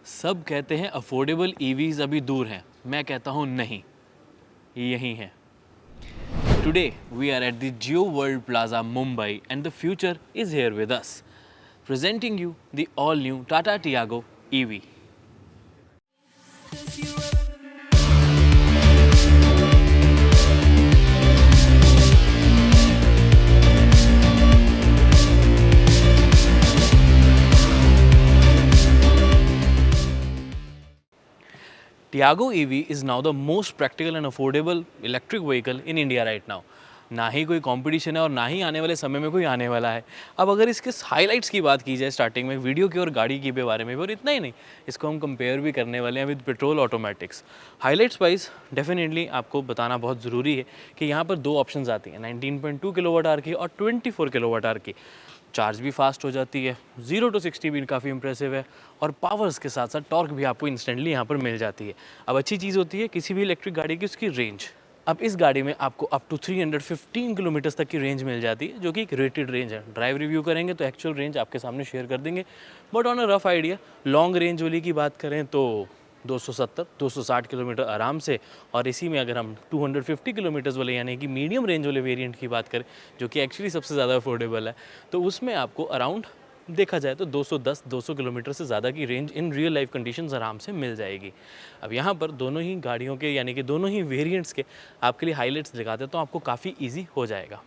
सब कहते हैं अफोर्डेबल ईवीज अभी दूर हैं, मैं कहता हूँ नहीं, यही हैं। Today we are at the Geo World Plaza Mumbai and the future is here with us, presenting you the all new Tata Tiago EV. Tiago EV is now the most practical and affordable electric vehicle in India right now. ना ही कोई competition है और ना ही आने वाले समय में कोई आने वाला है। अब अगर इसके हाइलाइट्स की बात की जाए स्टार्टिंग में वीडियो की और गाड़ी की के बारे में भी, और इतना ही नहीं, इसको हम कंपेयर भी करने वाले हैं with petrol automatics. Highlights wise definitely आपको बताना बहुत ज़रूरी है कि यहाँ पर दो ऑप्शंस आती हैं, 19.2 किलोवाट आवर की और 24 किलोवाट आवर की। चार्ज भी फास्ट हो जाती है, 0 to 60 भी काफ़ी इंप्रेसिव है, और पावर्स के साथ साथ टॉर्क भी आपको इंस्टेंटली यहाँ पर मिल जाती है। अब अच्छी चीज़ होती है किसी भी इलेक्ट्रिक गाड़ी की उसकी रेंज। अब इस गाड़ी में आपको अप टू 315 किलोमीटर्स तक की रेंज मिल जाती है, जो कि एक रेटेड रेंज है। ड्राइव रिव्यू करेंगे तो एक्चुअल रेंज आपके सामने शेयर कर देंगे, but on a rough idea long range वाली की बात करें तो 270-260 किलोमीटर आराम से। और इसी में अगर हम 250 किलोमीटर्स वाले यानी कि मीडियम रेंज वाले वेरिएंट की बात करें, जो कि एक्चुअली सबसे ज़्यादा अफोर्डेबल है, तो उसमें आपको अराउंड देखा जाए तो 210-200 किलोमीटर से ज़्यादा की range in real life conditions आराम से मिल जाएगी। अब यहाँ पर दोनों ही गाड़ियों के यानी कि दोनों ही वेरिएंट्स के आपके लिए हाइलाइट्स दिखाते हैं तो आपको काफ़ी ईजी हो जाएगा।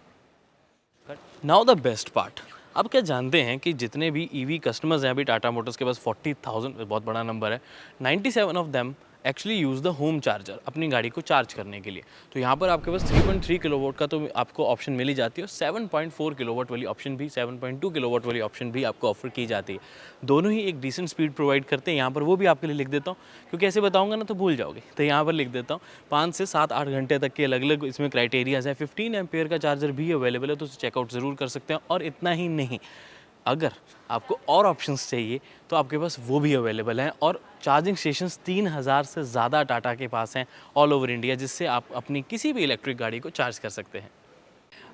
नाउ द बेस्ट पार्ट, अब क्या जानते हैं कि जितने भी ईवी कस्टमर्स हैं अभी टाटा मोटर्स के पास 40,000, बहुत बड़ा नंबर है, 97 of them actually use the home charger अपनी गाड़ी को चार्ज करने के लिए। तो यहाँ पर आपके पास 3.3 किलोवाट का तो आपको ऑप्शन मिल ही जाती है, और 7.4 किलोवाट वाली ऑप्शन भी, 7.2 किलोवाट वाली ऑप्शन भी आपको ऑफर की जाती है। दोनों ही एक डिसेंट स्पीड प्रोवाइड करते हैं। यहाँ पर वो भी आपके लिए लिख देता हूँ, क्योंकि ऐसे बताऊँगा ना तो भूल जाओगे, तो यहाँ पर लिख देता हूँ 5 से 7-8 घंटे तक के अलग अलग इसमें क्राइटेरियाज़ हैं। 15 एम्पेयर का चार्जर भी अवेलेबल है, तो उसे चेकआउट ज़रूर कर सकते हैं। और इतना ही नहीं, अगर आपको और ऑप्शंस चाहिए तो आपके पास वो भी अवेलेबल हैं, और चार्जिंग स्टेशंस 3000 से ज़्यादा टाटा के पास हैं ऑल ओवर इंडिया, जिससे आप अपनी किसी भी इलेक्ट्रिक गाड़ी को चार्ज कर सकते हैं।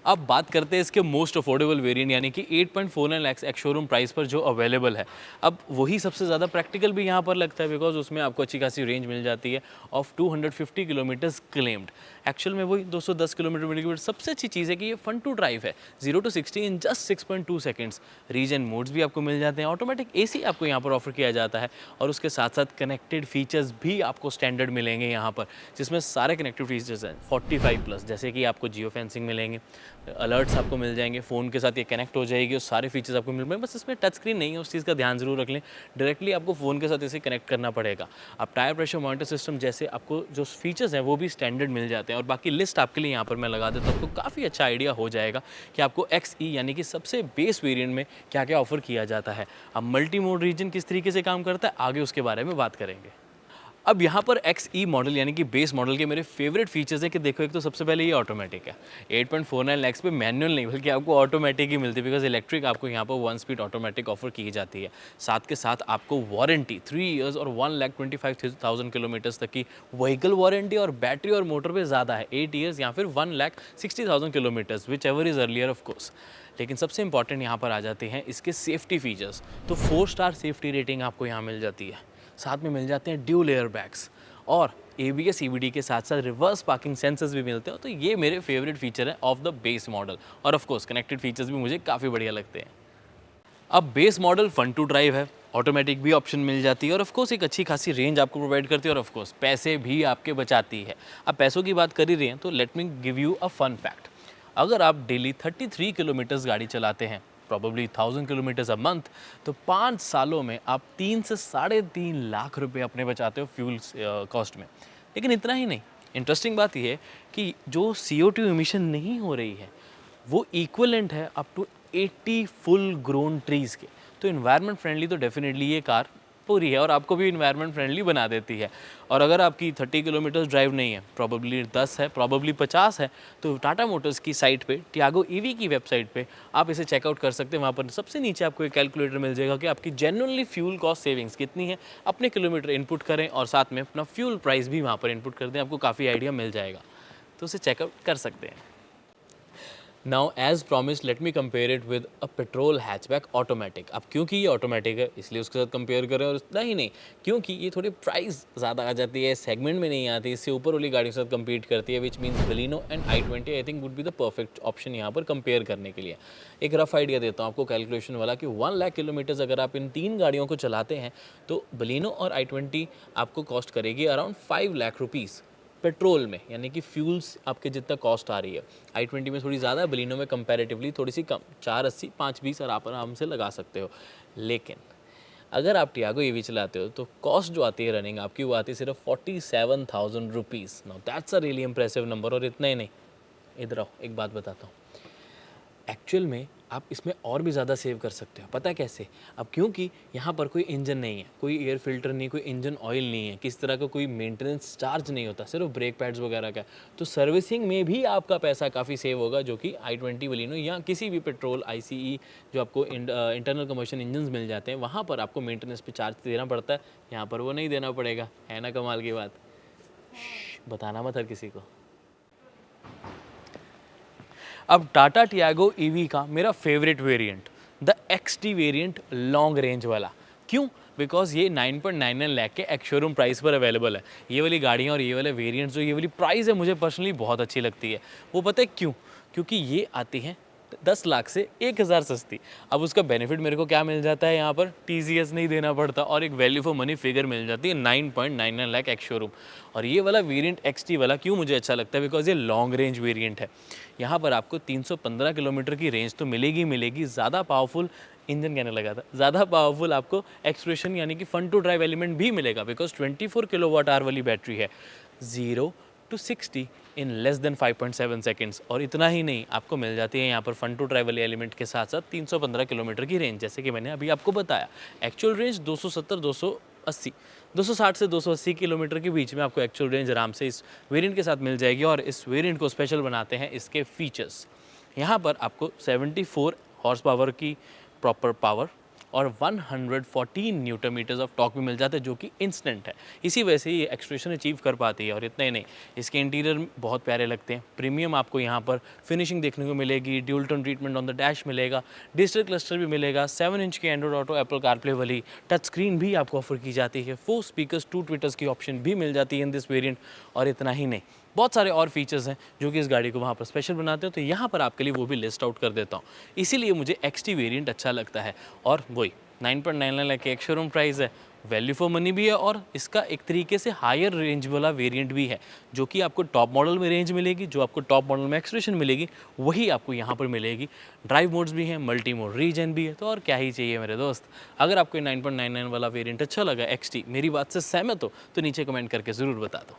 अब बात करते हैं इसके मोस्ट अफोर्डेबल वेरिएंट यानी कि 8.49 लाख एक्स शोरूम प्राइस पर जो अवेलेबल है। अब वही सबसे ज़्यादा प्रैक्टिकल भी यहाँ पर लगता है, बिकॉज उसमें आपको अच्छी खासी रेंज मिल जाती है ऑफ 250 किलोमीटर्स क्लेम्ड। एक्चुअल में वही 210 किलोमीटर मिलेगी, बट सबसे अच्छी चीज़ है कि ये फन टू ड्राइव है, 0 to 60 in just 6.2 seconds. Regen modes भी आपको मिल जाते हैं, ऑटोमेटिक AC आपको यहाँ पर ऑफर किया जाता है, और उसके साथ साथ कनेक्टेड फीचर्स भी आपको स्टैंडर्ड मिलेंगे यहाँ पर, जिसमें सारे कनेक्टेड फीचर्स हैं 45+, जैसे कि आपको जियो फेंसिंग मिलेंगे, अलर्ट्स आपको मिल जाएंगे, फ़ोन के साथ ये कनेक्ट हो जाएगी और सारे फीचर्स आपको मिल पाएंगे। बस इसमें टच स्क्रीन नहीं है, उस चीज़ का ध्यान ज़रूर रख लें, डायरेक्टली आपको फ़ोन के साथ इसे कनेक्ट करना पड़ेगा। अब टायर प्रेशर मॉनिटर सिस्टम जैसे आपको जो फीचर्स हैं वो भी स्टैंडर्ड मिल जाते हैं, और बाकी लिस्ट आपके लिए यहाँ पर मैं लगा देता हूँ, आपको काफ़ी अच्छा आइडिया हो जाएगा कि आपको XE यानी कि सबसे बेस वेरियंट में क्या क्या ऑफर किया जाता है। अब मल्टी मोड रीजन किस तरीके से काम करता है, आगे उसके बारे में बात करेंगे। अब यहाँ पर XE मॉडल यानी कि बेस मॉडल के मेरे फेवरेट फीचर्स है कि देखो, एक तो सबसे पहले ये ऑटोमेटिक है, 8.49 लाख पे मैनुअल नहीं बल्कि आपको ऑटोमेटिक ही मिलती है, बिकॉज इलेक्ट्रिक आपको यहाँ पर 1 स्पीड ऑटोमेटिक ऑफर की जाती है। साथ के साथ आपको वारंटी 3 ईयर्स और 1,25,000 किलोमीटर्स तक की व्हीकल वारंटी, और बैटरी और मोटर पे ज़्यादा है, 8 ईयर्स या फिर 1,60,000 kilometres, which ever is earlier of course. लेकिन सबसे इंपॉर्टेंट यहाँ पर आ जाते हैं इसके सेफ्टी फीचर्स। तो 4 स्टार सेफ्टी रेटिंग आपको यहाँ मिल जाती है, साथ में मिल जाते हैं ड्यूल एयर बैग्स, और ABS CVT के साथ साथ रिवर्स पार्किंग सेंसर्स भी मिलते हैं। तो ये मेरे फेवरेट फीचर है ऑफ द बेस मॉडल, और ऑफ कोर्स कनेक्टेड फीचर्स भी मुझे काफ़ी बढ़िया लगते हैं। अब base model fun to drive है, ऑटोमेटिक भी ऑप्शन मिल जाती है, और ऑफ कोर्स एक अच्छी खासी रेंज आपको प्रोवाइड करती है, और ऑफ कोर्स पैसे भी आपके बचाती है। अब पैसों की बात कर ही रहे हैं तो let me give you a fun fact. अगर आप डेली 33 किलोमीटर्स गाड़ी चलाते हैं, प्रॉबली 1000 किलोमीटर्स अ मंथ, तो 5 सालों में आप 3 से 3.5 लाख रुपए अपने बचाते हो फ्यूल कॉस्ट में। लेकिन इतना ही नहीं, इंटरेस्टिंग बात यह है कि जो CO2 इमिशन नहीं हो रही है वो इक्वलेंट है up to 80 full grown trees के। तो इन्वायरमेंट फ्रेंडली तो डेफिनेटली ये कार पूरी है, और आपको भी इन्वायरमेंट फ्रेंडली बना देती है। और अगर आपकी 30 किलोमीटर्स ड्राइव नहीं है, प्रॉबली 10 है, प्रॉबली 50 है, तो टाटा मोटर्स की साइट पे, टियागो EV की वेबसाइट पे आप इसे चेकआउट कर सकते हैं। वहाँ पर सबसे नीचे आपको एक कैलकुलेटर मिल जाएगा कि आपकी जेन्युइनली फ्यूल कॉस्ट सेविंग्स कितनी है। अपने किलोमीटर इनपुट करें और साथ में अपना फ्यूल प्राइस भी वहाँ पर इनपुट कर दें, आपको काफ़ी आइडिया मिल जाएगा, तो उसे चेकआउट कर सकते हैं। Now as promise let me compare it with a petrol hatchback automatic. अब क्योंकि ये ऑटोमेटिक है इसलिए उसके साथ कंपेयर करें, और इतना ही नहीं, क्योंकि ये थोड़ी प्राइस ज़्यादा आ जाती है, सेगमेंट में नहीं आती, इससे ऊपर वाली गाड़ियों के साथ compete करती है, which means Baleno and i20 I think would be the perfect option यहाँ पर कंपेयर करने के लिए। एक रफ आइडिया देता हूँ आपको कैलकुलेशन वाला कि 1 लाख किलोमीटर्स अगर आप इन 3 गाड़ियों को चलाते हैं तो बलिनो और i20 आपको कॉस्ट करेगी अराउंड 5 लाख रुपीज़ पेट्रोल में, यानी कि फ्यूल्स आपके जितना कॉस्ट आ रही है। i20 में थोड़ी ज़्यादा है, बलिनो में कंपैरेटिवली थोड़ी सी कम, 480 520 और आप आराम से लगा सकते हो। लेकिन अगर आप टियागो ईवी चलाते हो तो कॉस्ट जो आती है रनिंग आपकी वो आती है सिर्फ 47,000 rupees. Now that's a really impressive number. और इतना ही नहीं, इधर आओ एक बात बताता हूँ, एक्चुअल में आप इसमें और भी ज़्यादा सेव कर सकते हो। पता है कैसे? अब क्योंकि यहाँ पर कोई इंजन नहीं है, कोई एयर फिल्टर नहीं, कोई इंजन ऑयल नहीं है, किस तरह का कोई मेंटेनेंस चार्ज नहीं होता, सिर्फ ब्रेक पैड्स वगैरह का। तो सर्विसिंग में भी आपका पैसा काफ़ी सेव होगा, जो कि i20 बलिनो या किसी भी पेट्रोल ICE जो आपको इंटरनल कम्बशन इंजन मिल जाते हैं वहाँ पर आपको मेंटेनेंस पे चार्ज देना पड़ता है, यहाँ पर वो नहीं देना पड़ेगा। है ना कमाल की बात? बताना मत हर किसी को। अब टाटा टियागो ईवी का मेरा favourite variant the XT variant long range वाला। क्यों? बिकॉज ये 9.99 लाख के एक्स शोरूम प्राइस पर अवेलेबल है। ये वाली गाड़ियाँ और ये वाले वेरिएंट्स, जो ये वाली प्राइस है, मुझे पर्सनली बहुत अच्छी लगती है। वो पता है क्यों? क्योंकि ये आती हैं 10 लाख से 1,000 सस्ती। अब उसका बेनिफिट मेरे को क्या मिल जाता है, यहाँ पर TCS नहीं देना पड़ता और एक वैल्यू फॉर मनी फिगर मिल जाती है 9.99 लाख एक्स शोरूम। और ये वाला वेरिएंट XT वाला क्यों मुझे अच्छा लगता है? बिकॉज ये लॉन्ग रेंज वेरिएंट है। यहाँ पर आपको 315 किलोमीटर की रेंज तो मिलेगी मिलेगी, ज़्यादा पावरफुल इंजन कहने लगा था, ज़्यादा पावरफुल आपको एक्सप्रेशन यानी कि फन टू ड्राइव एलिमेंट भी मिलेगा, बिकॉज 24 किलोवाट आवर वाली बैटरी है। 0 to 60 in less then 5.7 seconds. और इतना ही नहीं, आपको मिल जाती है यहाँ पर फन टू ड्राइव वाले एलिमेंट के साथ साथ 315 किलोमीटर की रेंज, जैसे कि मैंने अभी आपको बताया। एक्चुअल रेंज 260 से 280 किलोमीटर के बीच में आपको एक्चुअल रेंज आराम से इस वेरिएंट के साथ मिल जाएगी। और इस वेरिएंट को स्पेशल बनाते हैं इसके फीचर्स। यहाँ पर आपको 74 हॉर्स पावर की प्रॉपर पावर और 114 न्यूटन मीटर्स ऑफ टॉर्क भी मिल जाता है, जो कि इंस्टेंट है। इसी वजह से ये एक्सप्रेशन अचीव कर पाती है। और इतना ही नहीं, इसके इंटीरियर बहुत प्यारे लगते हैं, प्रीमियम आपको यहाँ पर फिनिशिंग देखने को मिलेगी, dual tone treatment on the dash मिलेगा, डिजिटल क्लस्टर भी मिलेगा, 7 इंच की एंड्रॉइड ऑटो एप्पल कारप्ले वाली टच स्क्रीन भी आपको ऑफर की जाती है, 4 स्पीकर्स 2 ट्विटर्स की ऑप्शन भी मिल जाती है इन दिस वेरिएंट। और इतना ही नहीं, बहुत सारे और फीचर्स हैं जो कि इस गाड़ी को वहाँ पर स्पेशल बनाते हैं, तो यहाँ पर आपके लिए वो भी लिस्ट आउट कर देता हूँ। इसीलिए मुझे XT वेरिएंट अच्छा लगता है। और वही 9.99 लाख एक शोरूम प्राइस है, वैल्यू फॉर मनी भी है, और इसका एक तरीके से हायर रेंज वाला वेरिएंट भी है, जो कि आपको टॉप मॉडल में रेंज मिलेगी, जो आपको टॉप मॉडल में एक्सप्रेशन मिलेगी वही आपको यहाँ पर मिलेगी। ड्राइव मोड्स भी हैं, मल्टी मोड रीजन भी है, तो और क्या ही चाहिए मेरे दोस्त। अगर आपको 9.99 वाला वेरिएंट अच्छा लगा XT, मेरी बात से सहमत हो तो नीचे कमेंट करके ज़रूर बता दो।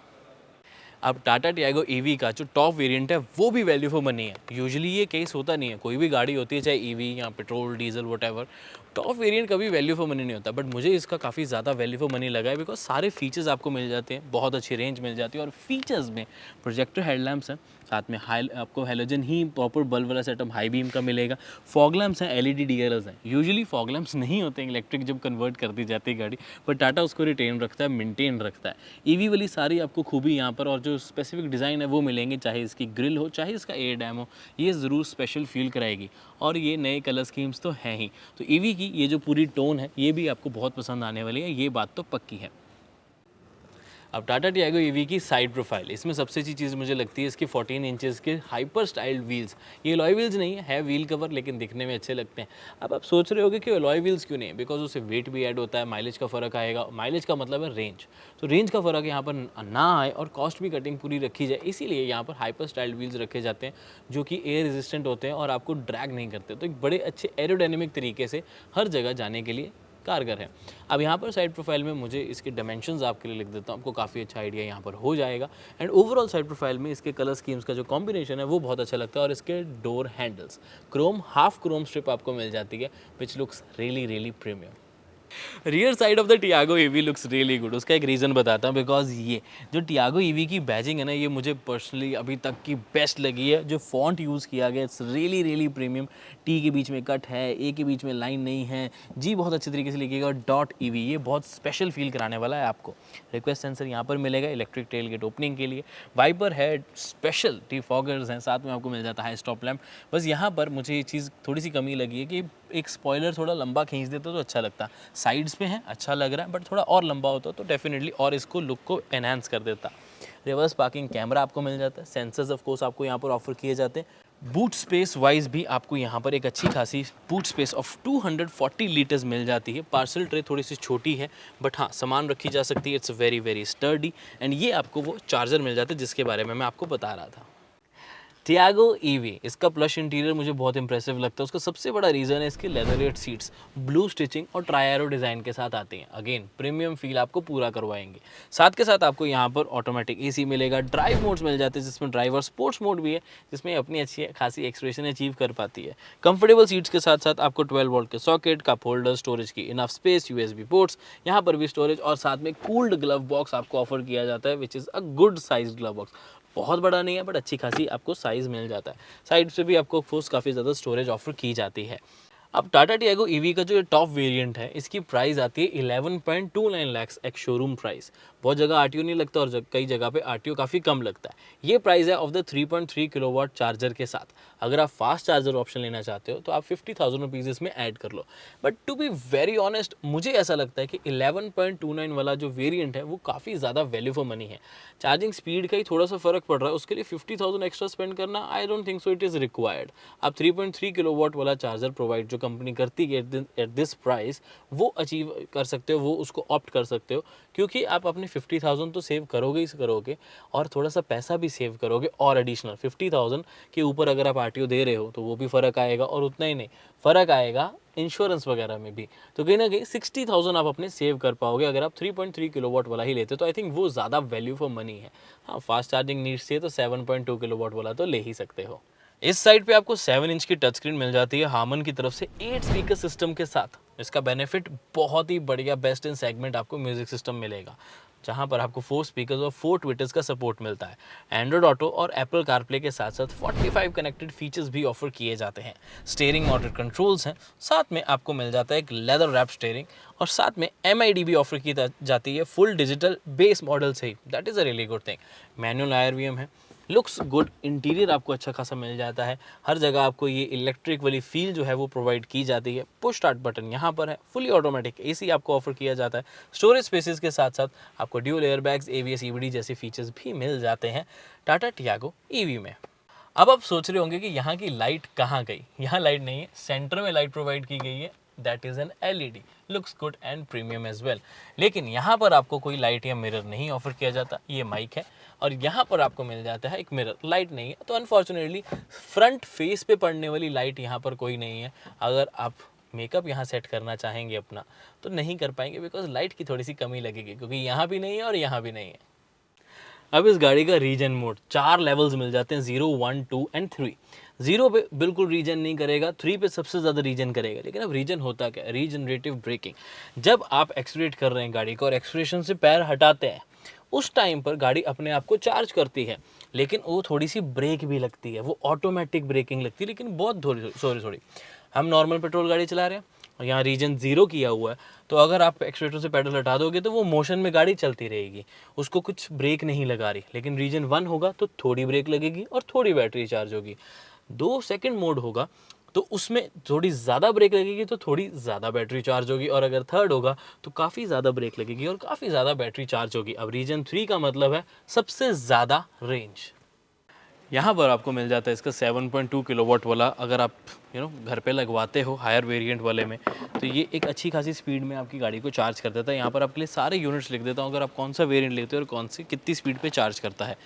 अब टाटा टियागो ईवी का जो टॉप वेरिएंट है वो भी वैल्यू फॉर मनी है। यूजुअली ये केस होता नहीं है, कोई भी गाड़ी होती है चाहे ईवी या petrol diesel what, top variant कभी वैल्यू फॉर मनी नहीं होता। बट मुझे इसका काफ़ी ज़्यादा वैल्यू फॉर मनी लगा है, बिकॉज सारे फीचर्स आपको मिल जाते हैं, बहुत अच्छी रेंज मिल जाती है। और फीचर्स में प्रोजेक्टर हेडलैम्प्स हैं, साथ में आपको हेलोजन ही प्रॉपर बल्ब वाला सेटअप हाई बीम का मिलेगा। फॉग लैम्प्स हैं, LED DRLs हैं। यूजुअली फॉग लैम्प्स नहीं होते हैं इलेक्ट्रिक जब कन्वर्ट कर दी जाती है गाड़ी, बट टाटा उसको रिटेन रखता है, मेंटेन रखता है। ईवी वाली सारी आपको खूबी यहाँ पर और जो स्पेसिफिक डिज़ाइन है वो मिलेंगे, चाहे इसकी ग्रिल हो चाहे इसका एयर डैम हो, ये ज़रूर स्पेशल फील कराएगी। और ये नए कलर स्कीम्स तो हैं ही, तो ईवी की ये जो पूरी टोन है ये भी आपको बहुत पसंद आने वाली है, ये बात तो पक्की है। अब टाटा टियागो ईवी की साइड प्रोफाइल, इसमें सबसे अच्छी चीज़ मुझे लगती है इसके 14 इंचेस के हाइपर स्टाइल्ड व्हील्स। ये अलॉय व्हील्स नहीं है व्हील कवर, लेकिन दिखने में अच्छे लगते हैं। अब आप सोच रहे होगे कि अलॉय व्हील्स क्यों नहीं, बिकॉज उससे वेट भी ऐड होता है, माइलेज का फ़र्क आएगा। माइलेज का मतलब है रेंज, तो रेंज का फ़र्क यहाँ पर ना आए और कॉस्ट भी कटिंग पूरी रखी जाए, इसीलिए यहाँ पर हाइपर स्टाइल्ड व्हील्स रखे जाते हैं, जो कि एयर रेजिस्टेंट होते हैं और आपको ड्रैग नहीं करते। तो एक बड़े अच्छे एरोडायनेमिक तरीके से हर जगह जाने के लिए कारगर है। अब यहाँ पर साइड प्रोफाइल में मुझे इसके डायमेंशंस आपके लिए लिख देता हूँ, आपको काफ़ी अच्छा आइडिया यहाँ पर हो जाएगा। एंड ओवरऑल साइड प्रोफाइल में इसके कलर स्कीम्स का जो कॉम्बिनेशन है वो बहुत अच्छा लगता है। और इसके door handles Chrome, half Chrome strip आपको मिल जाती है, which looks really premium. Rear side of the Tiago EV looks really good. उसका एक रीज़न बताता हूँ, बिकॉज ये जो टियागो ईवी की बैजिंग है ना, ये मुझे पर्सनली अभी तक की बेस्ट लगी है। जो फॉन्ट यूज़ किया गया it's really really premium. T के बीच में कट है, ए के बीच में लाइन नहीं है, जी बहुत अच्छे तरीके से लिखिएगा। डॉट ईवी ये बहुत स्पेशल फील कराने वाला है आपको। रिक्वेस्ट सेंसर यहाँ पर मिलेगा इलेक्ट्रिक टेल गेट ओपनिंग के लिए। वाइपर है, स्पेशल टी फॉगर्स हैं, साथ में आपको मिल जाता है स्टॉप लैम्प। बस यहाँ पर मुझे ये चीज़ थोड़ी सी कमी लगी है कि एक स्पॉइलर थोड़ा लंबा खींच देता तो अच्छा लगता। साइड्स पे है, अच्छा लग रहा है, बट थोड़ा और लंबा होता तो डेफिनेटली और इसको लुक को एनहांस कर देता। रिवर्स पार्किंग कैमरा आपको मिल जाता है। सेंसर्स ऑफ कोर्स आपको यहाँ पर ऑफर किए जाते हैं। बूट स्पेस वाइज भी आपको यहाँ पर एक अच्छी खासी बूट स्पेस ऑफ 240 लीटर्स मिल जाती है। पार्सल ट्रे थोड़ी सी छोटी है, बट हाँ सामान रखी जा सकती है। It's very very sturdy. And ये आपको वो चार्जर मिल जाता है जिसके बारे में मैं आपको बता रहा था। टियागो ईवी, इसका प्लश इंटीरियर मुझे बहुत इंप्रेसिव लगता है। उसका सबसे बड़ा रीज़न है इसकी लेदरेट सीट्स, ब्लू स्टिचिंग और ट्राई-एरो डिज़ाइन के साथ आती हैं। अगेन प्रीमियम फील आपको पूरा करवाएंगे। साथ के साथ आपको यहाँ पर ऑटोमेटिक एसी मिलेगा। ड्राइव मोड्स मिल जाते हैं जिसमें ड्राइवर स्पोर्ट्स मोड भी है, जिसमें अपनी अच्छी खासी एक्सप्रेशन अचीव कर पाती है। कंफर्टेबल सीट्स के साथ साथ आपको 12 वोल्ट के सॉकेट, कप होल्डर, स्टोरेज की इनफ स्पेस, यूएसबी पोर्ट्स, यहाँ पर भी स्टोरेज और साथ में कूल्ड ग्लव बॉक्स आपको ऑफर किया जाता है, which is a good size glove box. बहुत बड़ा नहीं है बट अच्छी खासी आपको साइज़ मिल जाता है। साइड से भी आपको फोर्स काफ़ी ज़्यादा स्टोरेज ऑफर की जाती है। अब टाटा टियागो ईवी का जो टॉप वेरिएंट है, इसकी प्राइस आती है 11.29 लाख एक शोरूम प्राइस। बहुत जगह आरटीओ नहीं लगता और कई जगह पे आरटीओ काफ़ी कम लगता है। ये प्राइस है ऑफ द 3.3 किलोवाट चार्जर के साथ। अगर आप फास्ट चार्जर ऑप्शन लेना चाहते हो तो आप 50,000 रुपीज़ इसमें ऐड कर लो। But to be very honest, मुझे ऐसा लगता है कि 11.29 वाला जो वेरिएंट है वो काफ़ी ज़्यादा वैल्यू फॉर मनी है। चार्जिंग स्पीड का ही थोड़ा सा फ़र्क पड़ रहा है, उसके लिए 50,000 एक्स्ट्रा स्पेंड करना I don't think so it is required. आप 3.3 किलोवाट वाला चार्जर प्रोवाइड जो कंपनी करती है एट दिस प्राइस, वो अचीव कर सकते हो, वो उसको ऑप्ट कर सकते हो, क्योंकि आप अपने 50,000 तो सेव करोगे ही करोगे और थोड़ा सा पैसा भी सेव करोगे। और एडिशनल 50,000 के ऊपर अगर आप आरटीओ दे रहे हो तो वो भी फ़र्क आएगा, और उतना ही नहीं फ़र्क आएगा इंश्योरेंस वगैरह में भी। तो कहीं ना कहीं 60,000 आप अपने सेव कर पाओगे अगर आप 3.3 किलोवाट वाला ही लेते हो। तो आई थिंक वो ज़्यादा वैल्यू फॉर मनी है। हाँ, फास्ट चार्जिंग नीड्स से तो 7.2 किलोवाट वाला तो ले ही सकते हो। इस साइड पे आपको 7 इंच की टच स्क्रीन मिल जाती है हार्मन की तरफ से 8 स्पीकर सिस्टम के साथ। इसका बेनिफिट बहुत ही बढ़िया बेस्ट इन सेगमेंट आपको म्यूजिक सिस्टम मिलेगा, जहां पर आपको 4 स्पीकर्स और 4 ट्विटर्स का सपोर्ट मिलता है। एंड्रॉयड ऑटो और एप्पल कारप्ले के साथ साथ 45 कनेक्टेड फीचर्स भी ऑफर किए जाते हैं। स्टीयरिंग माउंटेड कंट्रोल्स हैं, साथ में आपको मिल जाता है एक लेदर रैप स्टीयरिंग, और साथ में MID भी ऑफर की जाती है फुल डिजिटल बेस मॉडल से ही। That is a really good thing. Manual IRVM है, लुक्स गुड, इंटीरियर आपको अच्छा खासा मिल जाता है। हर जगह आपको ये इलेक्ट्रिक वाली फील जो है वो प्रोवाइड की जाती है। पुश स्टार्ट बटन यहाँ पर है। फुली ऑटोमेटिक AC आपको ऑफर किया जाता है। स्टोरेज स्पेसेस के साथ साथ आपको ड्यूल एयरबैग्स, ABS EBD जैसे फीचर्स भी मिल जाते हैं टाटा टियागो ईवी में। अब आप सोच रहे होंगे कि यहाँ की लाइट कहाँ गई। यहाँ लाइट नहीं है, सेंटर में लाइट प्रोवाइड की गई है। That is an LED, looks good and premium as well. लेकिन यहाँ पर आपको कोई लाइट या मिरर नहीं ऑफर किया जाता। ये माइक है और यहाँ पर आपको मिल जाता है एक मिरर। लाइट नहीं है, तो अनफॉर्चुनेटली फ्रंट फेस पे पड़ने वाली लाइट यहाँ पर कोई नहीं है। अगर आप मेकअप यहाँ सेट करना चाहेंगे अपना तो नहीं कर पाएंगे, बिकॉज लाइट की थोड़ी सी कमी लगेगी, क्योंकि यहाँ भी नहीं है और यहाँ भी नहीं है। अब इस गाड़ी का रीजन मोड 4 लेवल्स मिल जाते हैं, 0, 1, 2 एंड 3। 0 पे बिल्कुल रीजन नहीं करेगा, 3 पे सबसे ज़्यादा रीजन करेगा। लेकिन अब रीजन होता क्या है? Regenerative braking. जब आप एक्सीलरेट कर रहे हैं गाड़ी को और एक्सीलरेशन से पैर हटाते हैं, उस टाइम पर गाड़ी अपने आप को चार्ज करती है, लेकिन वो थोड़ी सी ब्रेक भी लगती है, वो ऑटोमेटिक ब्रेकिंग लगती है, लेकिन बहुत थोड़ी। हम नॉर्मल पेट्रोल गाड़ी चला रहे हैं और यहाँ रीजन 0 किया हुआ है, तो अगर आप एक्सीलेटर से पेडल हटा दोगे तो वो मोशन में गाड़ी चलती रहेगी, उसको कुछ ब्रेक नहीं लगा रही। लेकिन रीजन 1 होगा तो थोड़ी ब्रेक लगेगी और थोड़ी बैटरी चार्ज होगी। 2 सेकंड मोड होगा तो उसमें थोड़ी ज़्यादा ब्रेक लगेगी तो थोड़ी ज़्यादा बैटरी चार्ज होगी, और अगर थर्ड होगा तो काफ़ी ज़्यादा ब्रेक लगेगी और काफ़ी ज़्यादा बैटरी चार्ज होगी। अब रीजन 3 का मतलब है सबसे ज़्यादा रेंज। यहाँ पर आपको मिल जाता है इसका 7.2 किलोवाट वाला। अगर आप घर पे लगवाते हो हायर वेरिएंट वाले में, तो ये एक अच्छी खासी स्पीड में आपकी गाड़ी को चार्ज कर देता है। यहाँ पर आपके लिए सारे यूनिट्स लिख देता हूँ, अगर आप कौन सा वेरिएंट लेते हो और कौन सी कितनी स्पीड पे चार्ज करता है।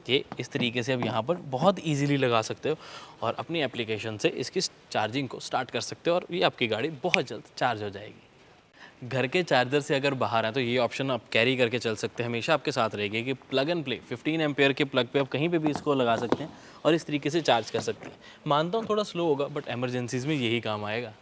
ये इस तरीके से अब यहाँ पर बहुत इजीली लगा सकते हो और अपनी एप्लीकेशन से इसकी चार्जिंग को स्टार्ट कर सकते हो, और ये आपकी गाड़ी बहुत जल्द चार्ज हो जाएगी। घर के चार्जर से अगर बाहर है तो ये ऑप्शन आप कैरी करके चल सकते हैं, हमेशा आपके साथ रहेगी कि प्लग एंड प्ले 15 एम्पेयर के प्लग पे आप कहीं पे भी इसको लगा सकते हैं और इस तरीके से चार्ज कर सकते हैं। मानता हूँ थोड़ा स्लो होगा, बट एमरजेंसीज़ में यही काम आएगा।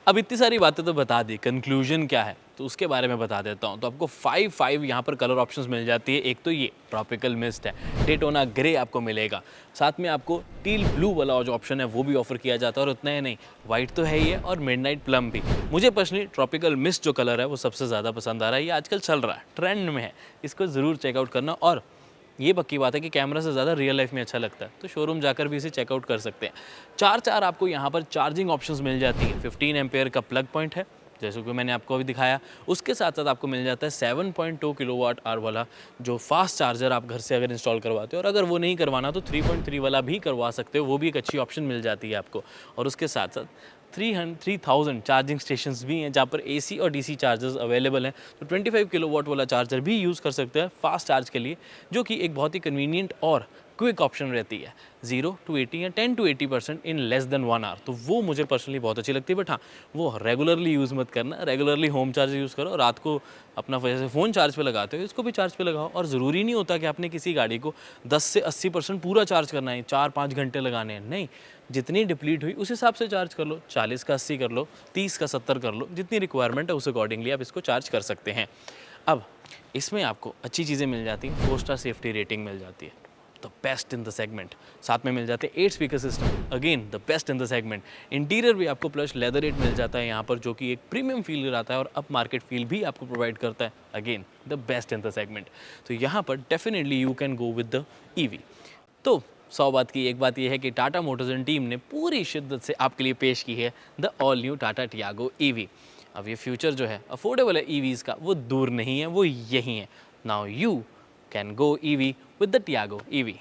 अब इतनी सारी बातें तो बता दी, कंक्लूजन क्या है तो उसके बारे में बता देता हूँ। तो आपको 5 यहाँ पर कलर ऑप्शंस मिल जाती है। एक तो ये ट्रॉपिकल मिस्ट है, डेटोना ग्रे आपको मिलेगा, साथ में आपको टील ब्लू वाला जो ऑप्शन है वो भी ऑफर किया जाता है, और उतना ही नहीं, वाइट तो है ही है और मिडनाइट प्लम भी। मुझे पर्सनली ट्रॉपिकल मिस्ट जो कलर है वो सबसे ज़्यादा पसंद आ रहा है, ये आजकल चल रहा है, ट्रेंड में है, इसको ज़रूर चेकआउट करना। और ये पक्की बात है कि कैमरा से ज़्यादा रियल लाइफ में अच्छा लगता है, तो शोरूम जाकर भी इसे चेकआउट कर सकते हैं। चार आपको यहाँ पर चार्जिंग ऑप्शंस मिल जाती है। 15 एम्पेयर का प्लग पॉइंट है, जैसे कि मैंने आपको अभी दिखाया। उसके साथ साथ आपको मिल जाता है 7.2 किलोवाट आवर वाला जो फास्ट चार्जर आप घर से अगर इंस्टॉल करवाते हो, और अगर वो नहीं करवाना तो 3.3 वाला भी करवा सकते हो, वो भी एक अच्छी ऑप्शन मिल जाती है आपको। और उसके साथ साथ 3000 चार्जिंग स्टेशंस भी हैं जहाँ पर एसी और डीसी चार्जर्स अवेलेबल हैं। तो 25 किलोवाट वाला चार्जर भी यूज़ कर सकते हैं फास्ट चार्ज के लिए, जो कि एक बहुत ही कन्वीनियंट और क्विक ऑप्शन रहती है। 0 to 80 या 10 to 80% in less than 1 hour, तो वो मुझे पर्सनली बहुत अच्छी लगती है। बट हाँ, वो रेगुलरली यूज़ मत करना, रेगुलरली होम चार्ज यूज़ करो। रात को अपना जैसे फ़ोन चार्ज पे लगाते हो, इसको भी चार्ज पे लगाओ। और ज़रूरी नहीं होता कि आपने किसी गाड़ी को 10 से 80% पूरा चार्ज करना है, 4-5 घंटे लगाने हैं, नहीं। जितनी डिप्लीट हुई उस हिसाब से चार्ज कर लो, 40 का 80 कर लो, 30 का 70 कर लो, जितनी रिक्वायरमेंट है उस अकॉर्डिंगली आप इसको चार्ज कर सकते हैं। अब इसमें आपको अच्छी चीज़ें मिल जाती हैं, 4 स्टार सेफ्टी रेटिंग मिल जाती है, the best in the segment. साथ में मिल जाते हैं 8 speaker system, again the best in the segment. Interior भी आपको प्लस लेदर एट मिल जाता है यहाँ पर, जो कि एक प्रीमियम फील कराता है और अप मार्केट फील भी आपको प्रोवाइड करता है, again the best in the segment. तो यहाँ पर definitely you can go with the EV. तो 100 बात की एक बात यह है कि टाटा मोटर्स एंड टीम ने पूरी शिद्दत से आपके लिए पेश की है the all new Tata Tiago EV. अब ये फ्यूचर जो है अफोर्डेबल है ईवीज़ का, वो दूर नहीं है, वो यही है। Now you can go EV with the Tiago EV.